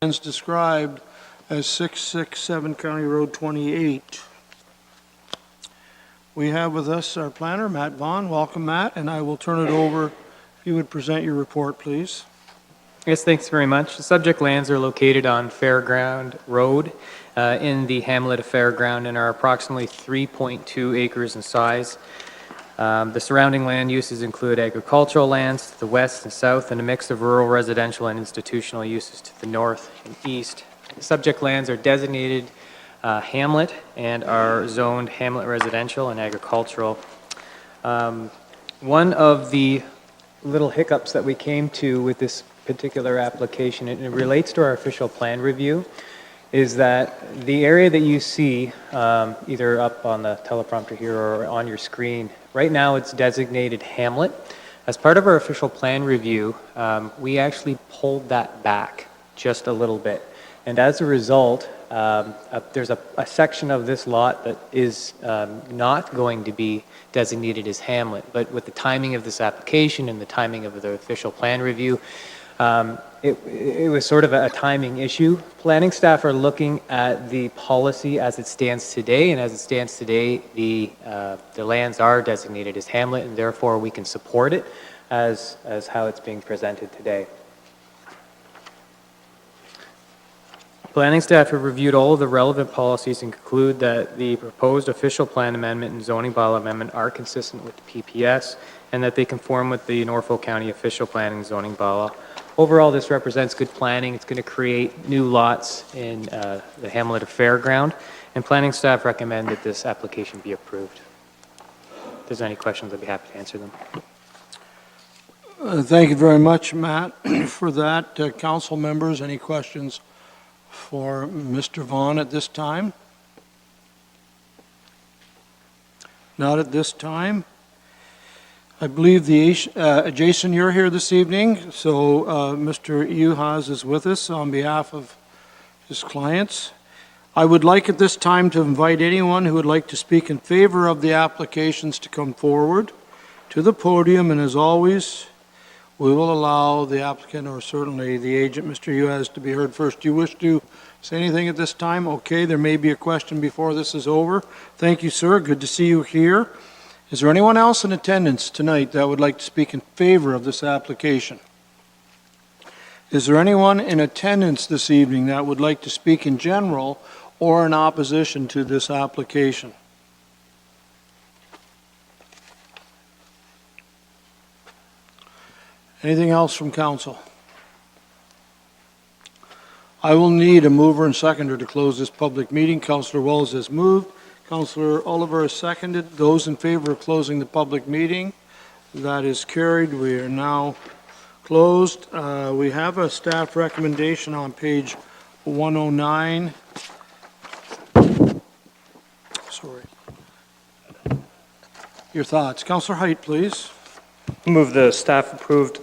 As described as 667 County Road 28. We have with us our planner, Matt Vaughn. Welcome, Matt, and I will turn it over. If you would present your report, please. Yes, thanks very much. The subject lands are located on Fairground Road in the hamlet of Fairground and are approximately 3.2 acres in size. The surrounding land uses include agricultural lands to the west and south and a mix of rural, residential, and institutional uses to the north and east. The subject lands are designated hamlet and are zoned hamlet residential and agricultural. One of the little hiccups that we came to with this particular application, and it relates to our official plan review, is that the area that you see either up on the teleprompter here or on your screen, right now it's designated hamlet. As part of our official plan review, we actually pulled that back just a little bit. And as a result, there's a section of this lot that is not going to be designated as hamlet. But with the timing of this application and the timing of the official plan review, it was sort of a timing issue. Planning staff are looking at the policy as it stands today, and as it stands today, the lands are designated as hamlet, and therefore we can support it as how it's being presented today. Planning staff have reviewed all of the relevant policies and conclude that the proposed official plan amendment and zoning bylaw amendment are consistent with the PPS and that they conform with the Norfolk County official plan and zoning bylaw. Overall, this represents good planning. It's going to create new lots in the hamlet of Fairground, and planning staff recommend that this application be approved. If there's any questions, I'd be happy to answer them. Thank you very much, Matt, for that. Council members, any questions for Mr. Vaughn at this time? Not at this time. I believe Jason, you're here this evening, so Mr. Uhas is with us on behalf of his clients. I would like at this time to invite anyone who would like to speak in favor of the applications to come forward to the podium, and as always, we will allow the applicant or certainly the agent, Mr. Uhas, to be heard first. Do you wish to say anything at this time? Okay, there may be a question before this is over. Thank you, sir. Good to see you here. Is there anyone else in attendance tonight that would like to speak in favor of this application? Is there anyone in attendance this evening that would like to speak in general or in opposition to this application? Anything else from council? I will need a mover and seconder to close this public meeting. Councillor Wells has moved. Councillor Oliver has seconded. Those in favor of closing the public meeting, that is carried. We are now closed. We have a staff recommendation on page 109. Sorry. Your thoughts. Councillor Height, please. Move the staff approved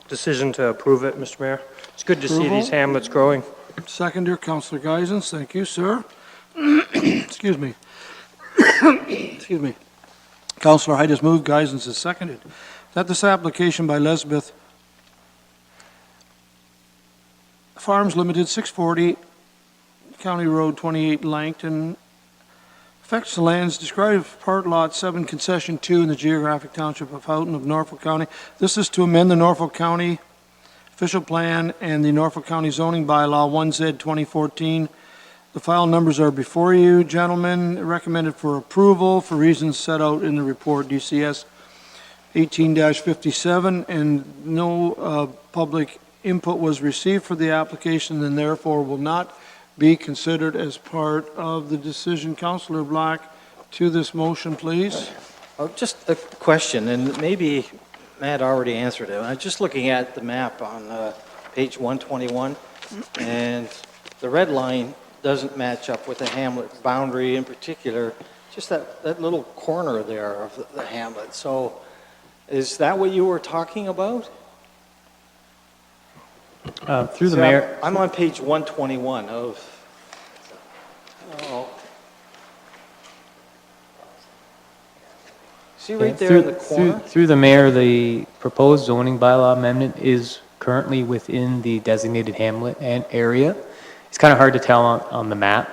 decision to approve it, Mr. Mayor. It's good to see these hamlets growing. Seconder, Councillor Geisens. Thank you, sir. Excuse me. Excuse me. Councillor Height has moved. Geisens has seconded. That this application by Lesbeth Farms Limited, 640 County Road 28, Langton, affects the lands described as Part Lot 7, Concession 2 in the geographic township of Houghton of Norfolk County. This is to amend the Norfolk County official plan and the Norfolk County zoning bylaw 1Z 2014. The file numbers are before you, gentlemen. Recommended for approval for reasons set out in the report, DCS 18-57, and no public input was received for the application and therefore will not be considered as part of the decision. Councillor Black, to this motion, please. Oh, just a question, and maybe Matt already answered it. I'm just looking at the map on page 121, and the red line doesn't match up with the hamlet boundary in particular, just that little corner there of the hamlet. So is that what you were talking about? Through the mayor. I'm on page 121 of, see right there in the corner? Through the mayor, the proposed zoning bylaw amendment is currently within the designated hamlet and area. It's kind of hard to tell on the map.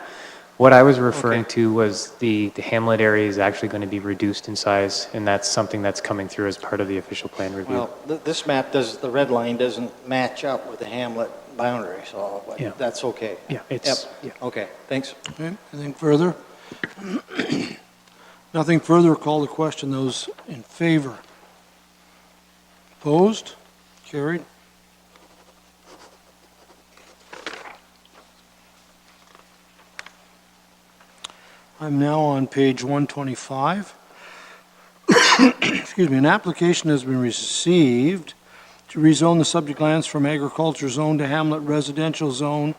What I was referring Okay. to was the hamlet area is actually going to be reduced in size, and that's something that's coming through as part of the official plan review. Well, this map does, the red line doesn't match up with the hamlet boundary, so but Yeah. that's okay. Yeah, it's, Yep, okay, thanks. Okay, anything further? Nothing further, call the question. Those in favor? Opposed? Carried. I'm now on page 125. Excuse me, an application has been received to rezone the subject lands from agriculture zone to hamlet residential zone.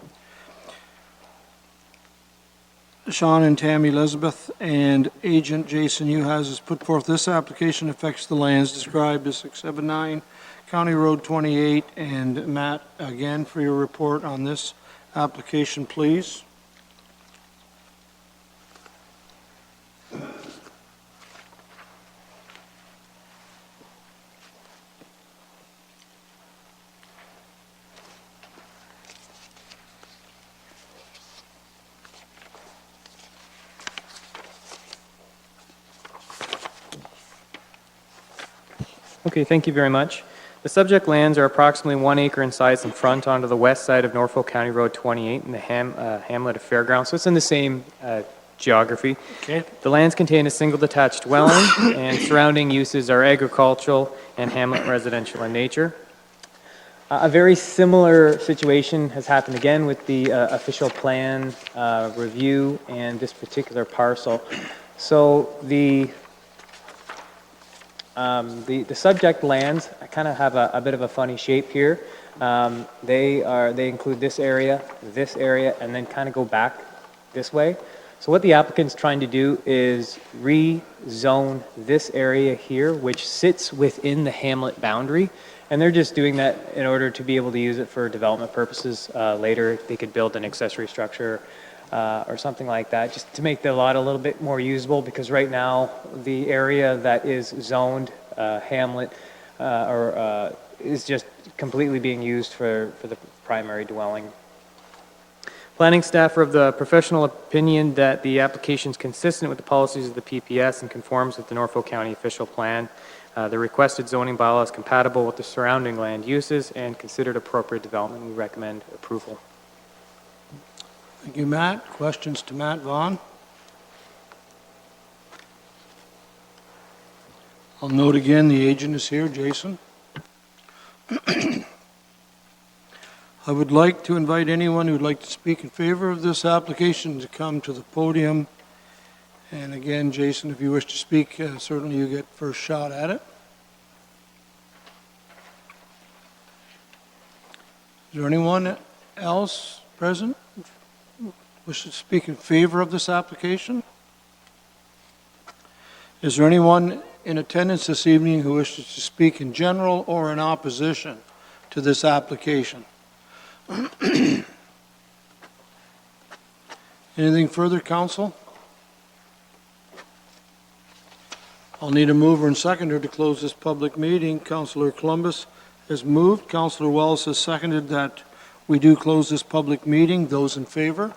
Sean and Tammy Elizabeth and agent Jason Uhas has put forth this application affects the lands described as 679 County Road 28. And Matt, again, for your report on this application, please. Okay, thank you very much. The subject lands are approximately 1 acre in size and front onto the west side of Norfolk County Road 28 in the hamlet of Fairgrounds, so it's in the same geography. Okay. The lands contain a single detached dwelling, and surrounding uses are agricultural and hamlet residential in nature. A very similar situation has happened again with the official plan review and this particular parcel. So the subject lands kind of have a bit of a funny shape here. They include this area, and then kind of go back this way. So what the applicant's trying to do is rezone this area here, which sits within the hamlet boundary, and they're just doing that in order to be able to use it for development purposes later. They could build an accessory structure or something like that, just to make the lot a little bit more usable, because right now the area that is zoned hamlet is just completely being used for the primary dwelling. Planning staff are of the professional opinion that the application is consistent with the policies of the PPS and conforms with the Norfolk County official plan. The requested zoning bylaw is compatible with the surrounding land uses and considered appropriate development. We recommend approval. Thank you, Matt. Questions to Matt Vaughn? I'll note again, the agent is here, Jason. I would like to invite anyone who would like to speak in favor of this application to come to the podium. And again, Jason, if you wish to speak, certainly you get first shot at it. Is there anyone else present who wishes to speak in favor of this application? Is there anyone in attendance this evening who wishes to speak in general or in opposition to this application? Anything further, council? I'll need a mover and seconder to close this public meeting. Councillor Columbus has moved. Councillor Wells has seconded that we do close this public meeting. Those in favor?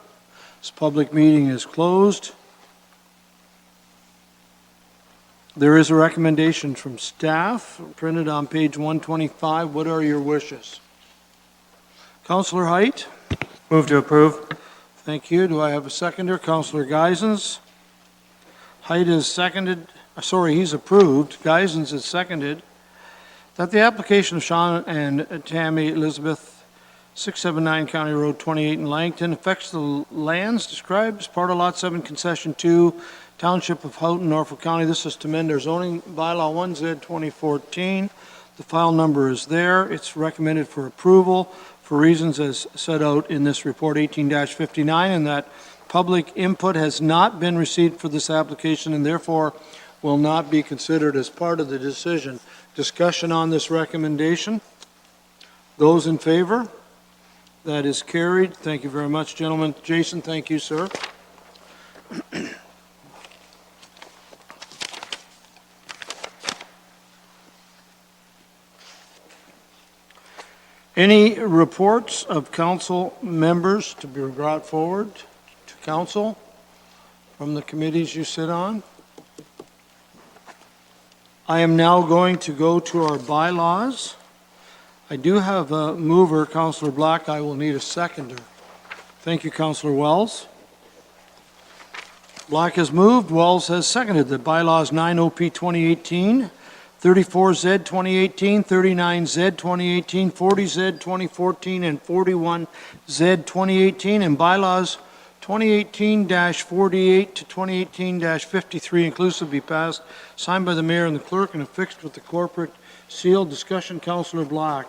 This public meeting is closed. There is a recommendation from staff printed on page 125. What are your wishes? Councillor Height? Move to approve. Thank you. Do I have a seconder? Councillor Geisens? Height is seconded, he's approved. Geisens is seconded. That the application of Sean and Tammy Elizabeth, 679 County Road 28 in Langton, affects the lands described as part of Lot 7 Concession 2, Township of Houghton, Norfolk County. This is to amend our zoning bylaw 1Z 2014. The file number is there. It's recommended for approval for reasons as set out in this report 18-59, and that public input has not been received for this application and therefore will not be considered as part of the decision. Discussion on this recommendation? Those in favor? That is carried. Thank you very much, gentlemen. Jason, thank you, sir. Any reports of council members to be brought forward to council from the committees you sit on? I am now going to go to our bylaws. I do have a mover, Councillor Black. I will need a seconder. Thank you, Councillor Wells. Black has moved, Wells has seconded the bylaws 9 OP 2018, 34Z 2018, 39Z 2018, 40Z 2014, and 41Z 2018, and bylaws 2018-48 to 2018-53 inclusive be passed, signed by the mayor and the clerk, and affixed with the corporate seal. Discussion, Councillor Black.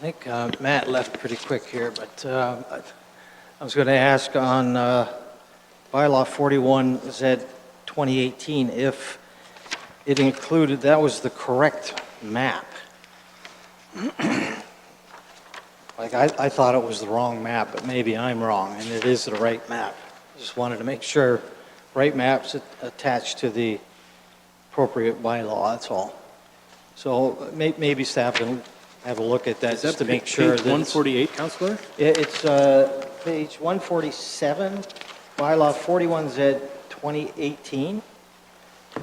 I think Matt left pretty quick here, but I was going to ask on bylaw 41Z 2018 if it included, that was the correct map. Like, I thought it was the wrong map, but maybe I'm wrong, and it is the right map. Just wanted to make sure right map's attached to the appropriate bylaw, that's all. So maybe staff can have a look at that just to make sure that... Page 148, Councillor? It's page 147, bylaw 41Z 2018,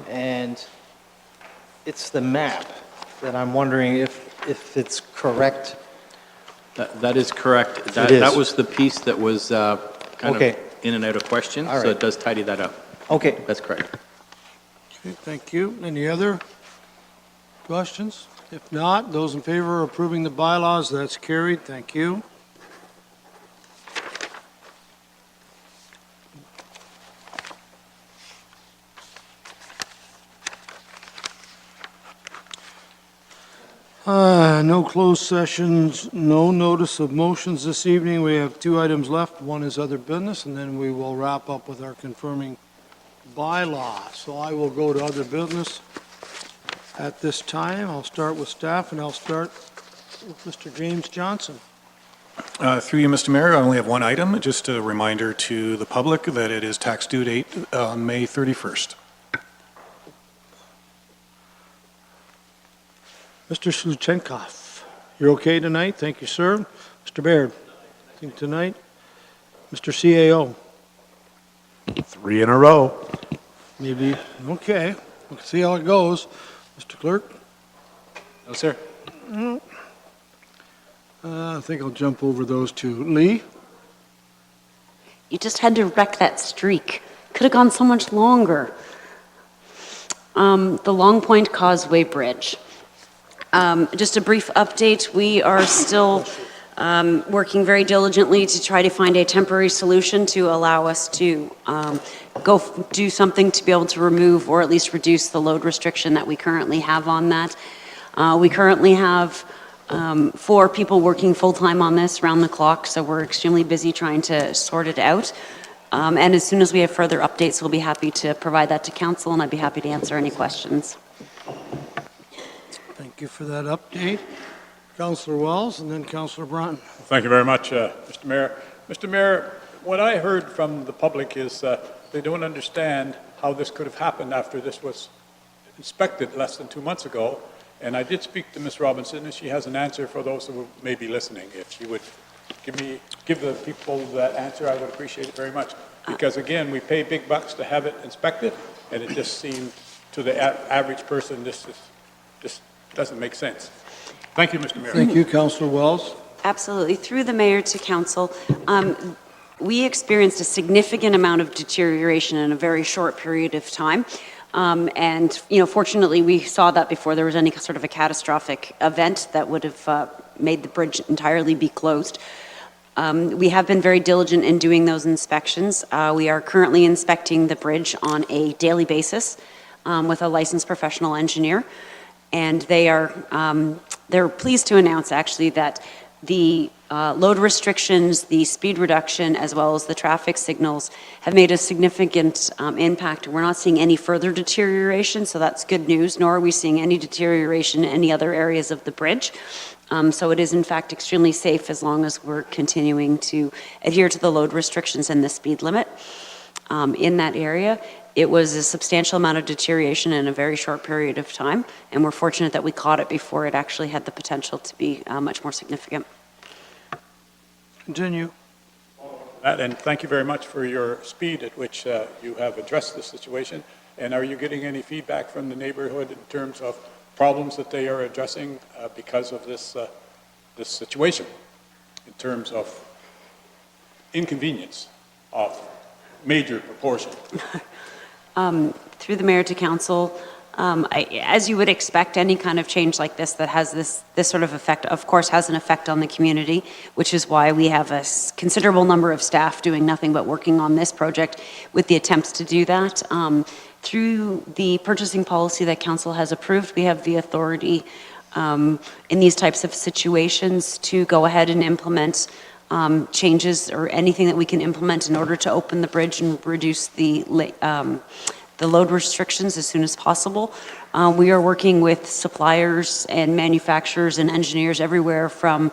and it's the map that I'm wondering if it's correct. That is correct. That is. That was the piece that was kind Okay. of in and out of question, All so right. it does tidy that up. Okay. That's correct. Okay, thank you. Any other questions? If not, those in favor of approving the bylaws, that's carried. Thank you. No closed sessions, no notice of motions this evening. We have two items left. One is other business, and then we will wrap up with our confirming bylaw. So I will go to other business at this time. I'll start with staff, and I'll start with Mr. James Johnson. Through you, Mr. Mayor, I only have one item, just a reminder to the public that it is tax due date on May 31st. Mr. Sluchenkov, you're okay tonight? Thank you, sir. Mr. Baird, anything tonight? Mr. CAO? 3 in a row. Maybe, okay. We'll see how it goes. Mr. Clerk? No, sir. I think I'll jump over those two. Lee? You just had to wreck that streak. Could have gone so much longer. The Long Point Causeway Bridge. Just a brief update. We are still working very diligently to try to find a temporary solution to allow us to do something to be able to remove or at least reduce the load restriction that we currently have on that. We currently have 4 people working full-time on this round the clock, so we're extremely busy trying to sort it out. And as soon as we have further updates, we'll be happy to provide that to council, and I'd be happy to answer any questions. Thank you for that update. Councillor Wells and then Councillor Broughton. Thank you very much, Mr. Mayor. Mr. Mayor, what I heard from the public is they don't understand how this could have happened after this was inspected less than 2 months ago. And I did speak to Ms. Robinson, and she has an answer for those who may be listening. If she would give the people that answer, I would appreciate it very much. Because again, we pay big bucks to have it inspected, and it just seemed to the average person, this doesn't make sense. Thank you, Mr. Mayor. Thank you, Councillor Wells. Absolutely. Through the mayor to council, we experienced a significant amount of deterioration in a very short period of time. And, fortunately, we saw that before there was any sort of a catastrophic event that would have made the bridge entirely be closed. We have been very diligent in doing those inspections. We are currently inspecting the bridge on a daily basis with a licensed professional engineer. And they're pleased to announce, actually, that the load restrictions, the speed reduction, as well as the traffic signals have made a significant impact. We're not seeing any further deterioration, so that's good news, nor are we seeing any deterioration in any other areas of the bridge. So it is, in fact, extremely safe as long as we're continuing to adhere to the load restrictions and the speed limit in that area. it was a substantial amount of deterioration in a very short period of time, and we're fortunate that we caught it before it actually had the potential to be much more significant. Continue. And thank you very much for your speed at which you have addressed the situation. And are you getting any feedback from the neighborhood in terms of problems that they are addressing because of this situation, in terms of inconvenience of major proportion? Through the mayor to council, as you would expect, any kind of change like this that has this sort of effect, of course, has an effect on the community, which is why we have a considerable number of staff doing nothing but working on this project with the attempts to do that. Through the purchasing policy that council has approved, we have the authority in these types of situations to go ahead and implement changes or anything that we can implement in order to open the bridge and reduce the load restrictions as soon as possible. We are working with suppliers and manufacturers and engineers everywhere from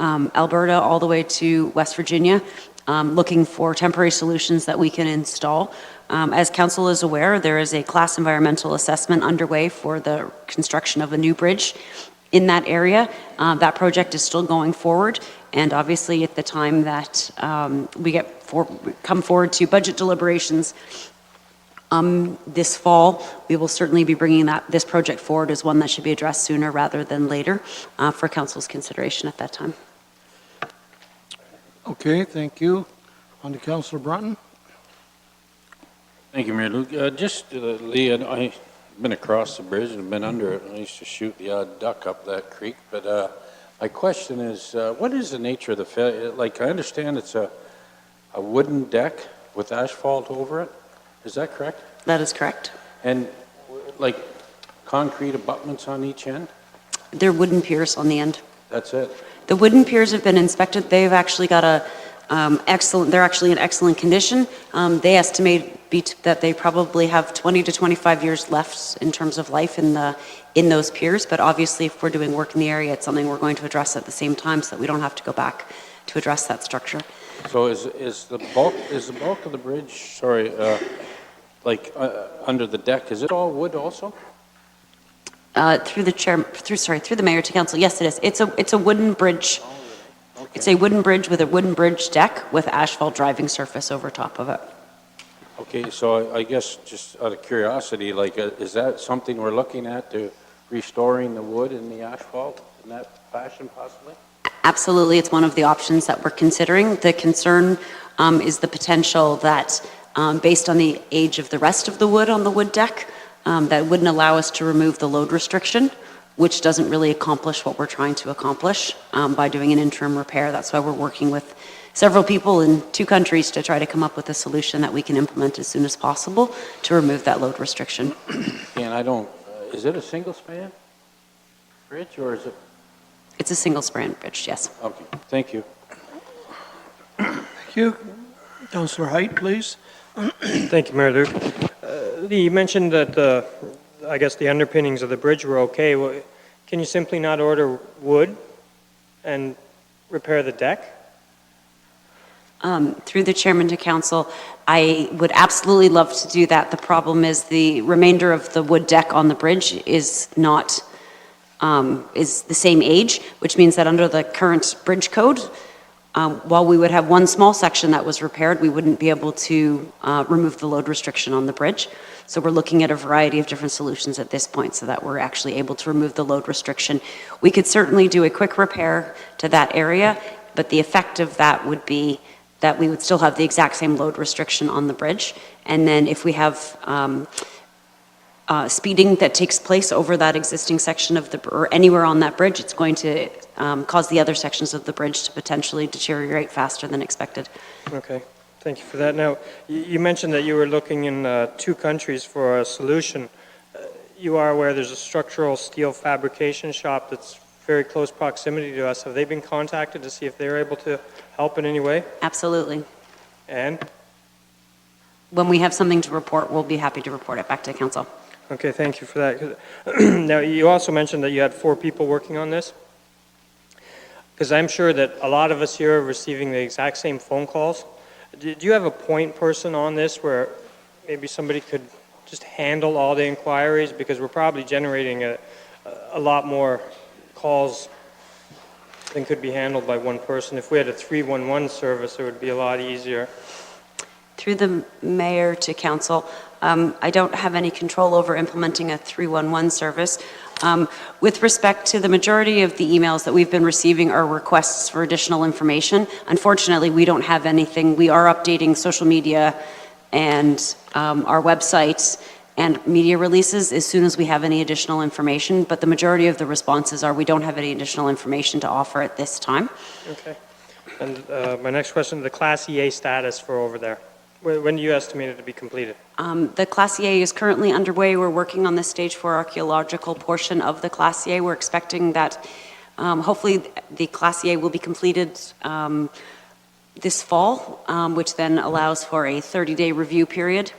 Alberta all the way to West Virginia, looking for temporary solutions that we can install. As council is aware, there is a class environmental assessment underway for the construction of a new bridge in that area. That project is still going forward, and obviously at the time that we come forward to budget deliberations this fall, we will certainly be bringing this project forward as one that should be addressed sooner rather than later for council's consideration at that time. Okay, thank you. On to Councillor Brunton. Thank you, Mayor Luke. Lee, I've been across the bridge and been under it. I used to shoot the odd duck up that creek, but my question is, what is the nature of the failure? Like, I understand it's a wooden deck with asphalt over it. Is that correct? That is correct. And like concrete abutments on each end? They're wooden piers on the end. That's it? The wooden piers have been inspected. They've actually got they're actually in excellent condition. They estimate that they probably have 20 to 25 years left in terms of life in those piers, but obviously if we're doing work in the area, it's something we're going to address at the same time so that we don't have to go back to address that structure. So is the bulk of the bridge, under the deck, is it all wood also? Through the mayor to council, yes, it is. It's a wooden bridge. Okay. It's a wooden bridge with a wooden bridge deck with asphalt driving surface over top of it. Okay, so I guess just out of curiosity, is that something we're looking at, to restoring the wood and the asphalt in that fashion possibly? Absolutely, it's one of the options that we're considering. The concern is the potential that based on the age of the rest of the wood on the wood deck, that wouldn't allow us to remove the load restriction, which doesn't really accomplish what we're trying to accomplish by doing an interim repair. That's why we're working with several people in 2 countries to try to come up with a solution that we can implement as soon as possible to remove that load restriction. And is it a single span bridge or is it? It's a single span bridge, yes. Okay, thank you. Thank you. Councillor Height, please. Thank you, Mayor Luke. Lee, you mentioned that I guess the underpinnings of the bridge were okay. Well, can you simply not order wood and repair the deck? Through the chairman to council, I would absolutely love to do that. The problem is the remainder of the wood deck on the bridge is not is the same age, which means that under the current bridge code, while we would have one small section that was repaired, we wouldn't be able to remove the load restriction on the bridge. So we're looking at a variety of different solutions at this point so that we're actually able to remove the load restriction. We could certainly do a quick repair to that area, but the effect of that would be that we would still have the exact same load restriction on the bridge. And then if we have speeding that takes place over that existing section of or anywhere on that bridge, it's going to cause the other sections of the bridge to potentially deteriorate faster than expected. Okay, thank you for that. Now, you mentioned that you were looking in 2 countries for a solution. You are aware there's a structural steel fabrication shop that's very close proximity to us. Have they been contacted to see if they're able to help in any way? Absolutely. And? When we have something to report, we'll be happy to report it back to council. Okay, thank you for that. Now, you also mentioned that you had 4 people working on this. Because I'm sure that a lot of us here are receiving the exact same phone calls. Do you have a point person on this where maybe somebody could just handle all the inquiries, because we're probably generating a lot more calls than could be handled by one person. If we had a 311 service, it would be a lot easier. Through the mayor to council, I don't have any control over implementing a 311 service. With respect to the majority of the emails that we've been receiving are requests for additional information. Unfortunately, we don't have anything. We are updating social media and our websites and media releases as soon as we have any additional information, but the majority of the responses are we don't have any additional information to offer at this time. Okay. And my next question, the Class EA status for over there. When do you estimate it to be completed? The Class EA is currently underway. We're working on the stage 4 archaeological portion of the Class EA. We're expecting that hopefully the Class EA will be completed this fall, which then allows for a 30-day review period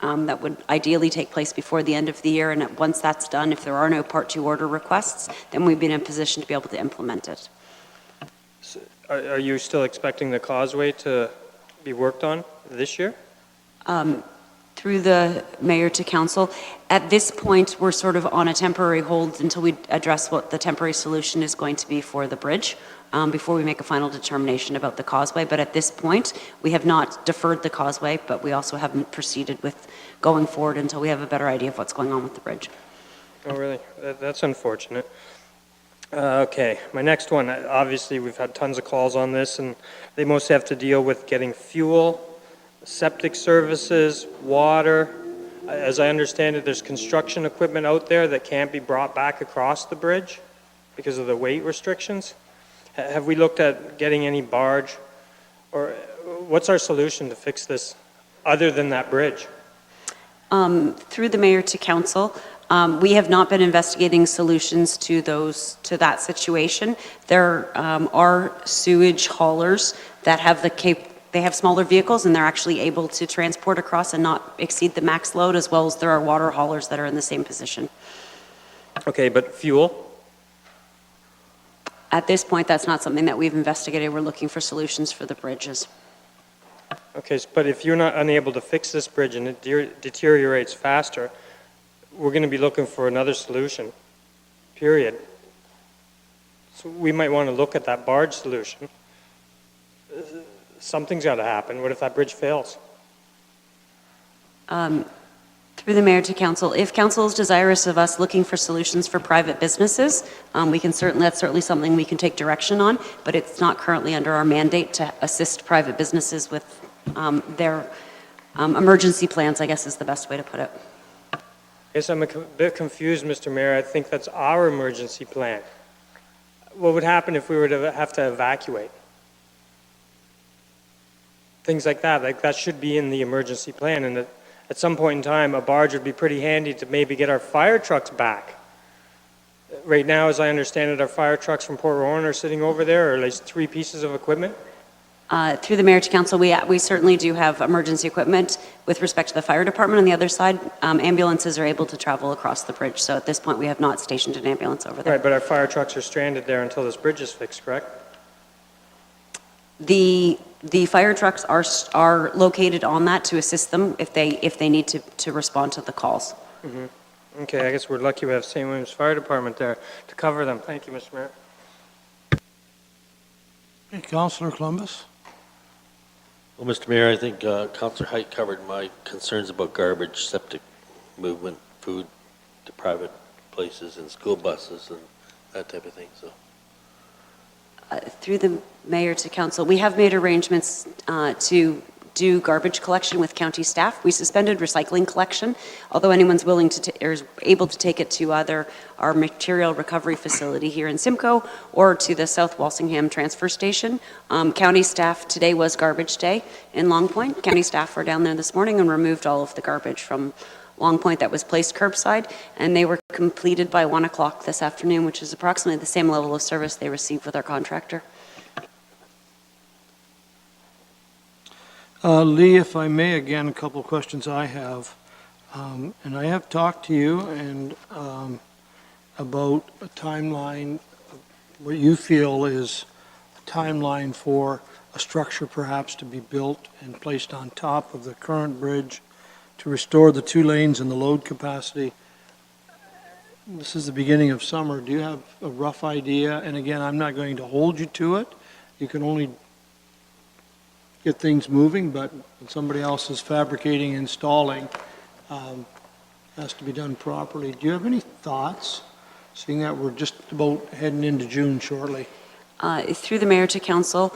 that would ideally take place before the end of the year. And once that's done, if there are no Part 2 order requests, then we'd be in a position to be able to implement it. So are you still expecting the causeway to be worked on this year? Through the mayor to council, at this point, we're sort of on a temporary hold until we address what the temporary solution is going to be for the bridge before we make a final determination about the causeway. But at this point, we have not deferred the causeway, but we also haven't proceeded with going forward until we have a better idea of what's going on with the bridge. Oh, really? That's unfortunate. Okay, my next one, obviously we've had tons of calls on this, and they mostly have to deal with getting fuel, septic services, water. As I understand it, there's construction equipment out there that can't be brought back across the bridge because of the weight restrictions. Have we looked at getting any barge, or what's our solution to fix this other than that bridge? Through the mayor to council, we have not been investigating solutions to that situation. There are sewage haulers that have they have smaller vehicles and they're actually able to transport across and not exceed the max load, as well as there are water haulers that are in the same position. Okay, but fuel? At this point, that's not something that we've investigated. We're looking for solutions for the bridges. Okay, but if you're not unable to fix this bridge and it deteriorates faster, we're going to be looking for another solution, period. So we might want to look at that barge solution. Something's got to happen. What if that bridge fails? Through the mayor to council, if council is desirous of us looking for solutions for private businesses, that's certainly something we can take direction on, but it's not currently under our mandate to assist private businesses with their emergency plans, I guess is the best way to put it. Yes, I'm a bit confused, Mr. Mayor. I think that's our emergency plan. What would happen if we were to have to evacuate? Things like that should be in the emergency plan, and at some point in time, a barge would be pretty handy to maybe get our fire trucks back. Right now, as I understand it, our fire trucks from Port Rowan are sitting over there, or at least 3 pieces of equipment. Through the mayor to council, we certainly do have emergency equipment with respect to the fire department. On the other side, ambulances are able to travel across the bridge. So at this point, we have not stationed an ambulance over there. Right, but our fire trucks are stranded there until this bridge is fixed, correct? The fire trucks are located on that to assist them if they need to respond to the calls. Mm-hmm. Okay, I guess we're lucky we have St. William's Fire Department there to cover them. Thank you, Mr. Mayor. Okay, Councillor Columbus. Well, Mr. Mayor, I think Councillor Height covered my concerns about garbage, septic movement, food to private places and school buses and that type of thing. So, Through the mayor to council, we have made arrangements to do garbage collection with county staff. We suspended recycling collection, although anyone's willing to or is able to take it to either our material recovery facility here in Simcoe or to the South Walsingham transfer station. County staff, today was garbage day in Long Point. County staff were down there this morning and removed all of the garbage from Long Point that was placed curbside, and they were completed by 1 o'clock this afternoon, which is approximately the same level of service they received with our contractor. Lee, if I may, again, a couple of questions I have. And I have talked to you and about a timeline, what you feel is a timeline for a structure perhaps to be built and placed on top of the current bridge to restore the 2 lanes and the load capacity. This is the beginning of summer. Do you have a rough idea? And again, I'm not going to hold you to it. You can only get things moving, but when somebody else is fabricating, installing, has to be done properly. Do you have any thoughts, seeing that we're just about heading into June shortly? Through the mayor to council,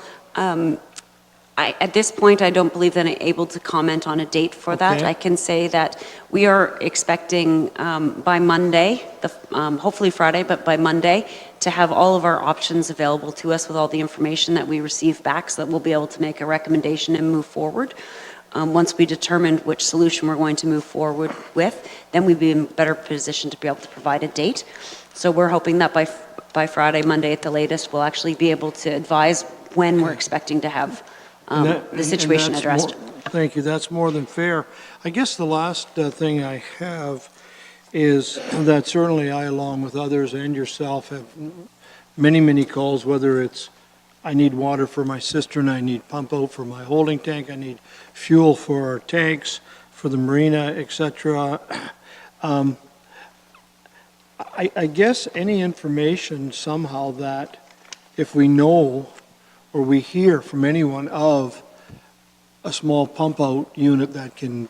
at this point, I don't believe that I'm able to comment on a date for that. Okay. I can say that we are expecting by Monday, hopefully Friday, but by Monday, to have all of our options available to us with all the information that we receive back, so that we'll be able to make a recommendation and move forward. Once we determine which solution we're going to move forward with, then we'd be in a better position to be able to provide a date. So we're hoping that by Friday, Monday at the latest, we'll actually be able to advise when we're expecting to have the situation And that's addressed. Thank you, that's more than fair. I guess the last thing I have is that certainly I, along with others and yourself, have many, many calls, whether it's I need water for my cistern, I need pump out for my holding tank, I need fuel for our tanks, for the marina, et cetera. I guess any information somehow that if we know or we hear from anyone of a small pump-out unit that can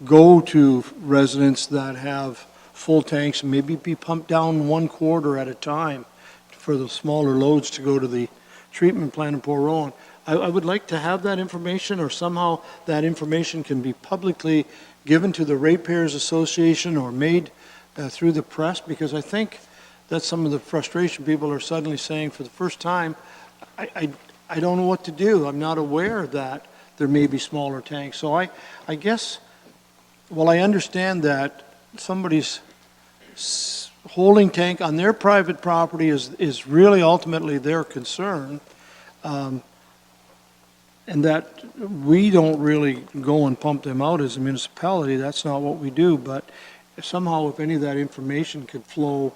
go to residents that have full tanks and maybe be pumped down 1/4 at a time for the smaller loads to go to the treatment plant in Port Rowan. I would like to have that information, or somehow that information can be publicly given to the Ratepayers Association or made through the press, because I think that's some of the frustration. People are suddenly saying for the first time, I don't know what to do. I'm not aware that there may be smaller tanks. So I guess, well, I understand that somebody's holding tank on their private property is really ultimately their concern, and that we don't really go and pump them out as a municipality. That's not what we do. But somehow, if any of that information could flow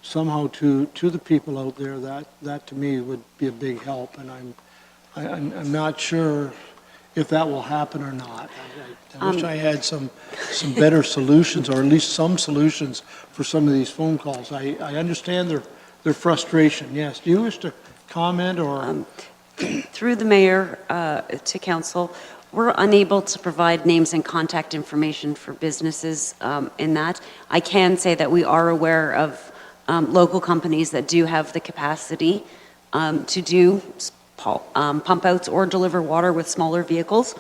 somehow to the people out there, that to me would be a big help. And I'm not sure if that will happen or not. I wish I had some better solutions, or at least some solutions for some of these phone calls. I understand their frustration. Yes. Do you wish to comment, or? Through the mayor to council, we're unable to provide names and contact information for businesses in that. I can say that we are aware of local companies that do have the capacity to do pump outs or deliver water with smaller vehicles.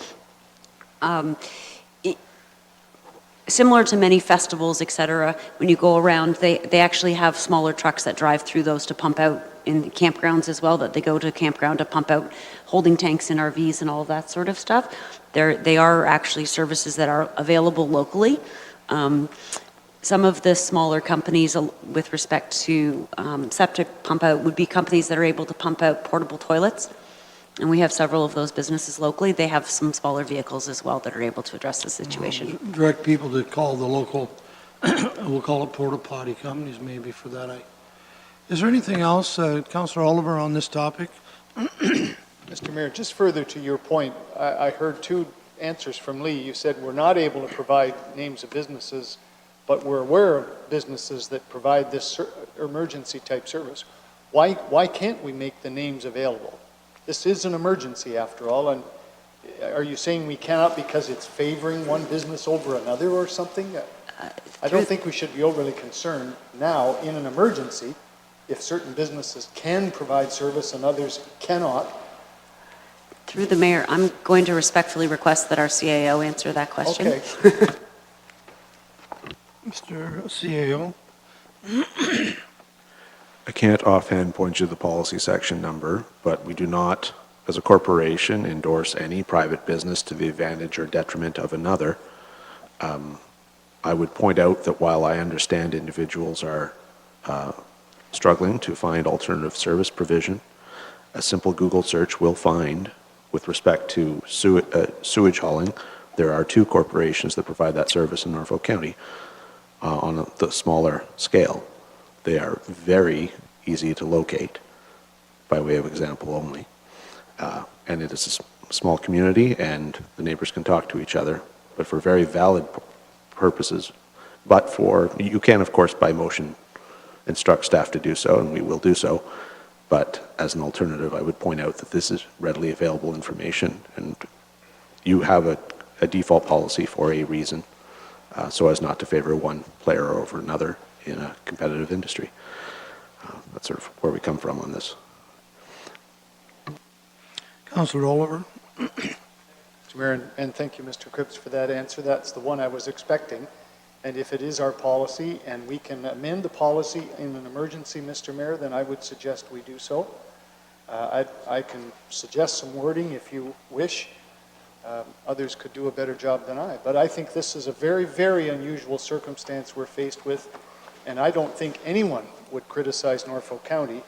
Similar to many festivals, et cetera, when you go around, they actually have smaller trucks that drive through those to pump out in campgrounds as well, that they go to campground to pump out holding tanks in RVs and all of that sort of stuff. They are actually services that are available locally. Some of the smaller companies with respect to septic pump out would be companies that are able to pump out portable toilets. And we have several of those businesses locally. They have some smaller vehicles as well that are able to address the situation. Direct people to call the local, we'll call it porta potty companies maybe for that. Is there anything else, Councillor Oliver, on this topic? Mr. Mayor, just further to your point, I heard 2 answers from Lee. You said we're not able to provide names of businesses, but we're aware of businesses that provide this emergency type service. Why can't we make the names available? This is an emergency after all, and are you saying we cannot because it's favoring one business over another or something? I don't think we should be overly concerned now in an emergency if certain businesses can provide service and others cannot. Through the mayor, I'm going to respectfully request that our CAO answer that question. Okay. Mr. CAO? I can't offhand point you to the policy section number, but we do not, as a corporation, endorse any private business to the advantage or detriment of another. I would point out that while I understand individuals are struggling to find alternative service provision, a simple Google search will find, with respect to sewage hauling, there are 2 corporations that provide that service in Norfolk County on the smaller scale. They are very easy to locate, by way of example only. And it is a small community and the neighbors can talk to each other, but for very valid purposes. But you can, of course, by motion, instruct staff to do so, and we will do so. But as an alternative, I would point out that this is readily available information, and you have a default policy for a reason, so as not to favor one player over another in a competitive industry. That's sort of where we come from on this. Councillor Oliver? Mr. Mayor, and thank you, Mr. Cripps, for that answer. That's the one I was expecting. And if it is our policy and we can amend the policy in an emergency, Mr. Mayor, then I would suggest we do so. I can suggest some wording if you wish. Others could do a better job than I. But I think this is a very, very unusual circumstance we're faced with, and I don't think anyone would criticize Norfolk County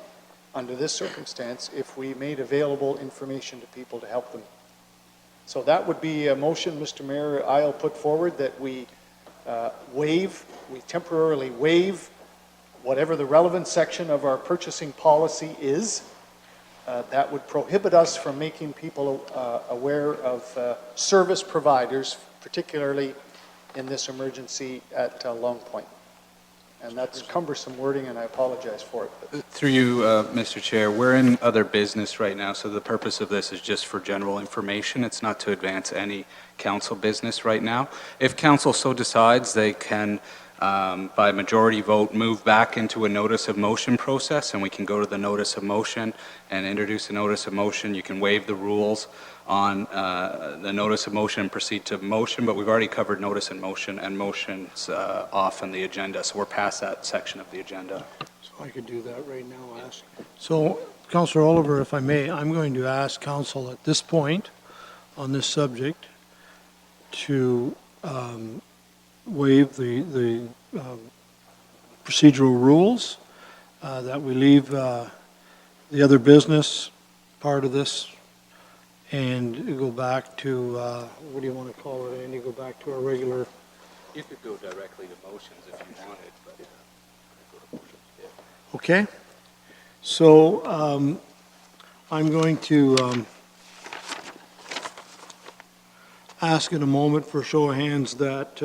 under this circumstance if we made available information to people to help them. So that would be a motion, Mr. Mayor, I'll put forward that we temporarily waive whatever the relevant section of our purchasing policy is. That would prohibit us from making people aware of service providers, particularly in this emergency at Long Point. And that's cumbersome wording, and I apologize for it. Through you, Mr. Chair, we're in other business right now, so the purpose of this is just for general information. It's not to advance any council business right now. If council so decides, they can, by majority vote, move back into a notice of motion process, and we can go to the notice of motion and introduce a notice of motion. You can waive the rules on the notice of motion and proceed to motion, but we've already covered notice and motion's off on the agenda, so we're past that section of the agenda. So I could do that right now, ask. So, Councillor Oliver, if I may, I'm going to ask council at this point on this subject to waive the procedural rules, that we leave the other business part of this and go back to, what do you want to call it, Andy? Go back to our regular. You could go directly to motions if you wanted, but Okay. So I'm going to ask in a moment for a show of hands that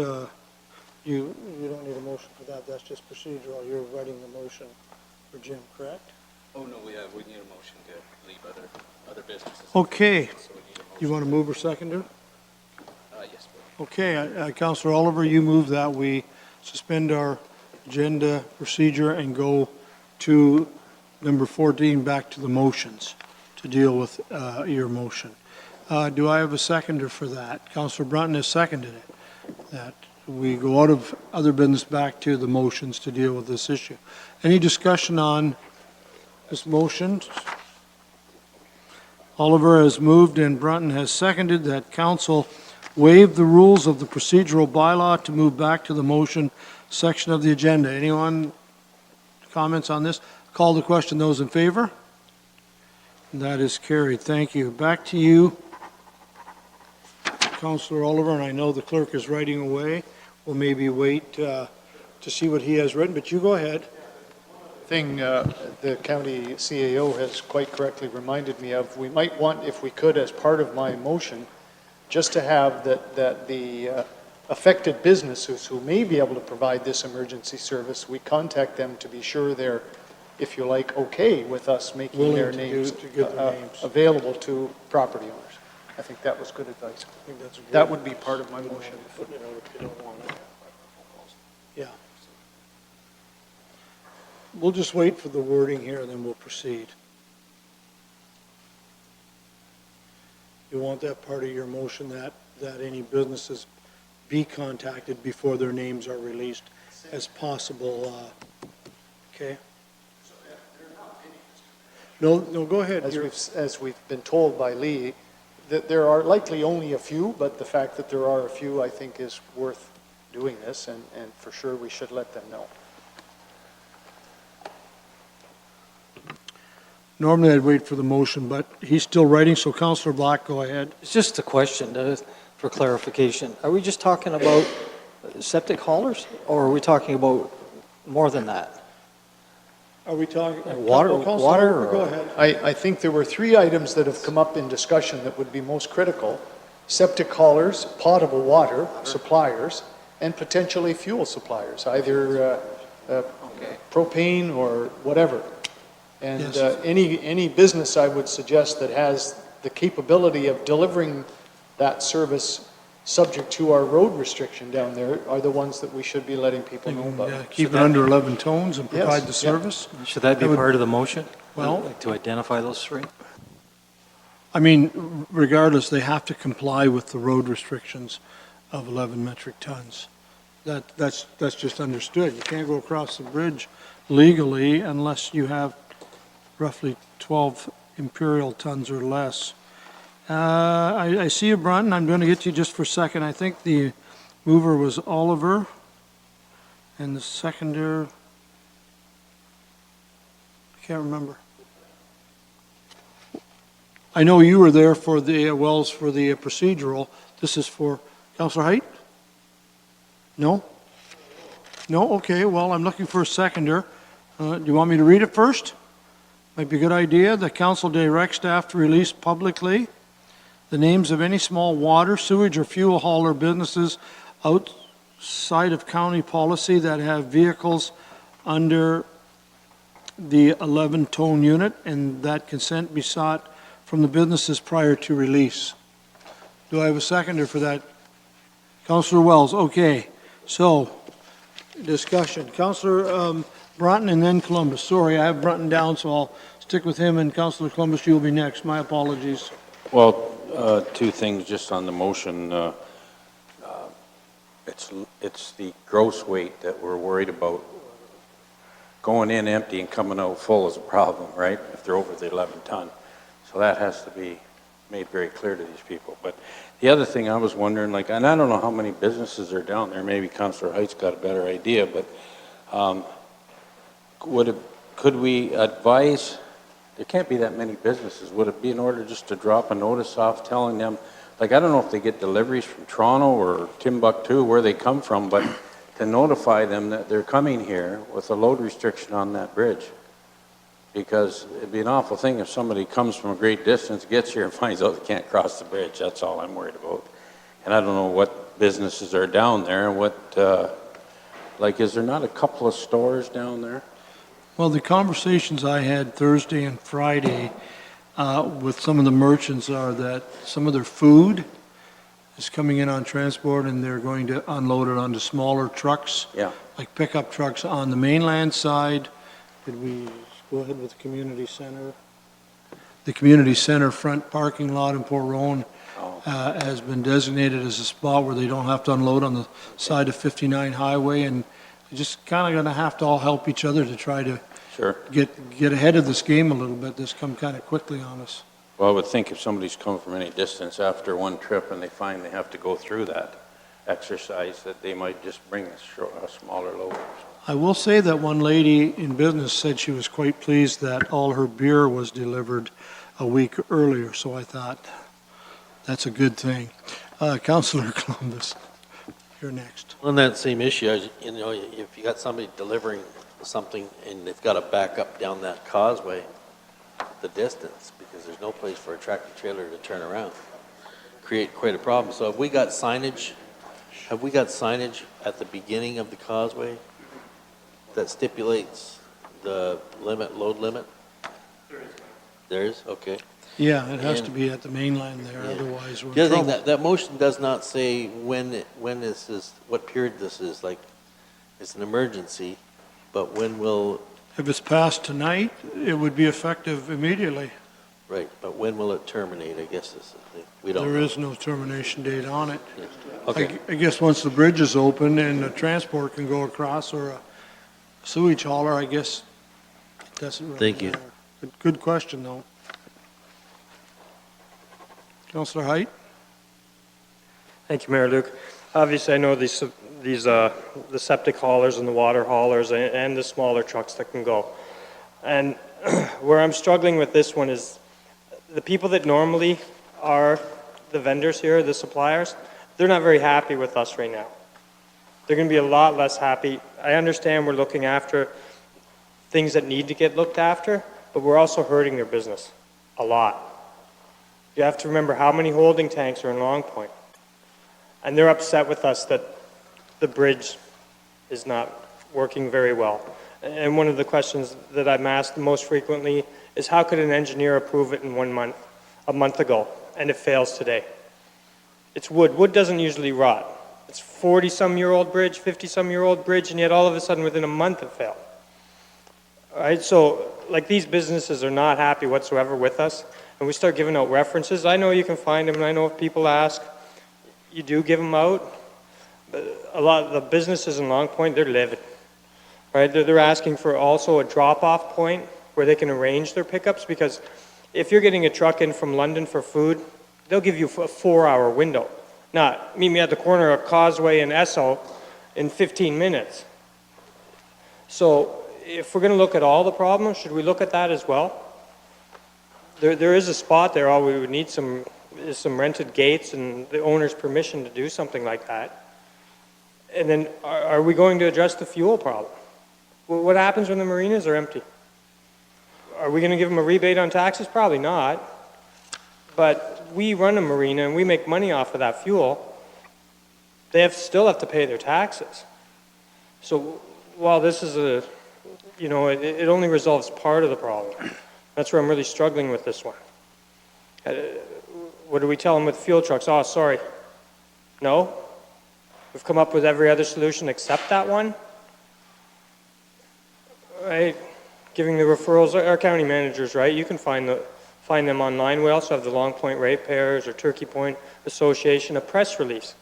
you don't need a motion for that. That's just procedural. You're writing the motion for Jim, correct? Oh, no, we need a motion to leave other businesses. Okay. So we need a motion. You want to move or seconder? Yes, please. Okay, Councillor Oliver, you move that we suspend our agenda procedure and go to number 14, back to the motions, to deal with your motion. Do I have a seconder for that? Councillor Brunton has seconded it, that we go out of other business back to the motions to deal with this issue. Any discussion on this motion? Oliver has moved and Brunton has seconded that council waive the rules of the procedural bylaw to move back to the motion section of the agenda. Anyone comments on this? Call the question. Those in favor? That is carried. Thank you. Back to you, Councillor Oliver, and I know the clerk is writing away. We'll maybe wait to see what he has written, but you go ahead. Thing the county CAO has quite correctly reminded me of, we might want, if we could, as part of my motion, just to have that the affected businesses who may be able to provide this emergency service, we contact them to be sure they're, if you like, okay with us making Willing their to names, give their names available to property owners. I think that was good advice. I think that's a good- That would be part of my motion. Putting it out if you don't want it. Yeah. We'll just wait for the wording here, and then we'll proceed. You want that part of your motion, that any businesses be contacted before their names are released as possible, okay? No, go ahead. As we've been told by Lee, that there are likely only a few, but the fact that there are a few, I think, is worth doing this, and for sure we should let them know. Normally I'd wait for the motion, but he's still writing, so Councillor Black, go ahead. It's just a question for clarification. Are we just talking about septic haulers, or are we talking about more than that? Are we talking? Water- Councilor water Oliver, Go or- ahead. I think there were three items that have come up in discussion that would be most critical: septic haulers, potable water suppliers, and potentially fuel suppliers, either propane or whatever. And Yes. any business, I would suggest, that has the capability of delivering that service subject to our road restriction down there are the ones that we should be letting people know about. Yeah, keep it under 11 tones and Yes, provide the yeah. service. Should that be I would- part of the motion? Well- Like to identify those three? I mean, regardless, they have to comply with the road restrictions of 11 metric tons. That's just understood. You can't go across the bridge legally unless you have roughly 12 imperial tons or less. I see you, Brunton. I'm going to get you just for a second. I think the mover was Oliver, and the seconder, I can't remember. I know you were there for the, Wells, for the procedural. This is for Councillor Height? No? No? Okay, well, I'm looking for a seconder. Do you want me to read it first? Might be a good idea. The council directs staff to release publicly the names of any small water, sewage, or fuel hauler businesses outside of county policy that have vehicles under the 11-ton unit, and that consent be sought from the businesses prior to release. Do I have a seconder for that? Councillor Wells, okay. So, discussion. Councillor Brunton and then Columbus. Sorry, I have Brunton down, so I'll stick with him, and Councillor Columbus, you'll be next. My apologies. Well, two things just on the motion. It's the gross weight that we're worried about. Going in empty and coming out full is a problem, right? If they're over the 11 ton. So that has to be made very clear to these people. But the other thing I was wondering, like, and I don't know how many businesses are down there. Maybe Councillor Height's got a better idea, but could we advise? There can't be that many businesses. Would it be in order just to drop a notice off telling them, like, I don't know if they get deliveries from Toronto or Timbuktu, where they come from, but to notify them that they're coming here with a load restriction on that bridge? Because it'd be an awful thing if somebody comes from a great distance, gets here and finds out they can't cross the bridge. That's all I'm worried about. And I don't know what businesses are down there and what, like, is there not a couple of stores down there? Well, the conversations I had Thursday and Friday with some of the merchants are that some of their food is coming in on transport, and they're going to unload it onto smaller trucks. Yeah. Like pickup trucks on the mainland side. Did we go ahead with the community center? The community center front parking lot in Port Rowan has been designated as a spot where they don't have to unload on the side of 59 Highway, and they're just kind of going to have to all help each other to try to Sure. get ahead of this game a little bit. This come kind of quickly on us. Well, I would think if somebody's come from any distance after one trip and they find they have to go through that exercise, that they might just bring a smaller load. I will say that one lady in business said she was quite pleased that all her beer was delivered a week earlier, so I thought that's a good thing. Councillor Columbus, you're next. On that same issue, you know, if you got somebody delivering something and they've got to back up down that causeway, the distance, because there's no place for a tractor trailer to turn around, create quite a problem. So have we got signage at the beginning of the causeway that stipulates the load limit? There is, okay. Yeah, it has to And- be at the mainland there, Yeah. otherwise we're The in other thing, trouble. that motion does not say when this is, what period this is, like, it's an emergency, but when will, If it's passed tonight, it would be effective immediately. right, but when will it terminate, I guess is the thing. We don't There know. is no termination date on it. Okay, I guess once the bridge is open and the transport can go across, or a sewage hauler, I guess it doesn't really Thank you. matter. Good question, though. Councillor Height? Thank you, Mayor Luke. Obviously, I know the septic haulers and the water haulers and the smaller trucks that can go. And where I'm struggling with this one is the people that normally are the vendors here, the suppliers, they're not very happy with us right now. They're going to be a lot less happy. I understand we're looking after things that need to get looked after, but we're also hurting their business a lot. You have to remember how many holding tanks are in Long Point. And they're upset with us that the bridge is not working very well. And one of the questions that I'm asked most frequently is how could an engineer approve it in 1 month, a month ago, and it fails today? It's wood. Wood doesn't usually rot. It's 40-some-year-old bridge, 50-some-year-old bridge, and yet all of a sudden within a month it failed. All right, so like these businesses are not happy whatsoever with us, and we start giving out references. I know you can find them, and I know if people ask, you do give them out. But a lot of the businesses in Long Point, they're livid. Right? They're asking for also a drop-off point where they can arrange their pickups, because if you're getting a truck in from London for food, they'll give you a 4-hour window. Not meet me at the corner of Causeway and Esso in 15 minutes. So if we're going to look at all the problems, should we look at that as well? There is a spot there. All we would need is some rented gates and the owner's permission to do something like that. And then are we going to address the fuel problem? Well, what happens when the marinas are empty? Are we going to give them a rebate on taxes? Probably not. But we run a marina and we make money off of that fuel. They still have to pay their taxes. So while this is it only resolves part of the problem. That's where I'm really struggling with this one. What do we tell them with fuel trucks? Oh, sorry. No? We've come up with every other solution except that one? Right? Giving the referrals, our county managers, right? You can find them online. We also have the Long Point Ratepayers or Turkey Point Association, a press release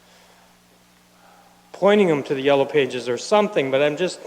pointing them to the yellow pages or something, but I'm just,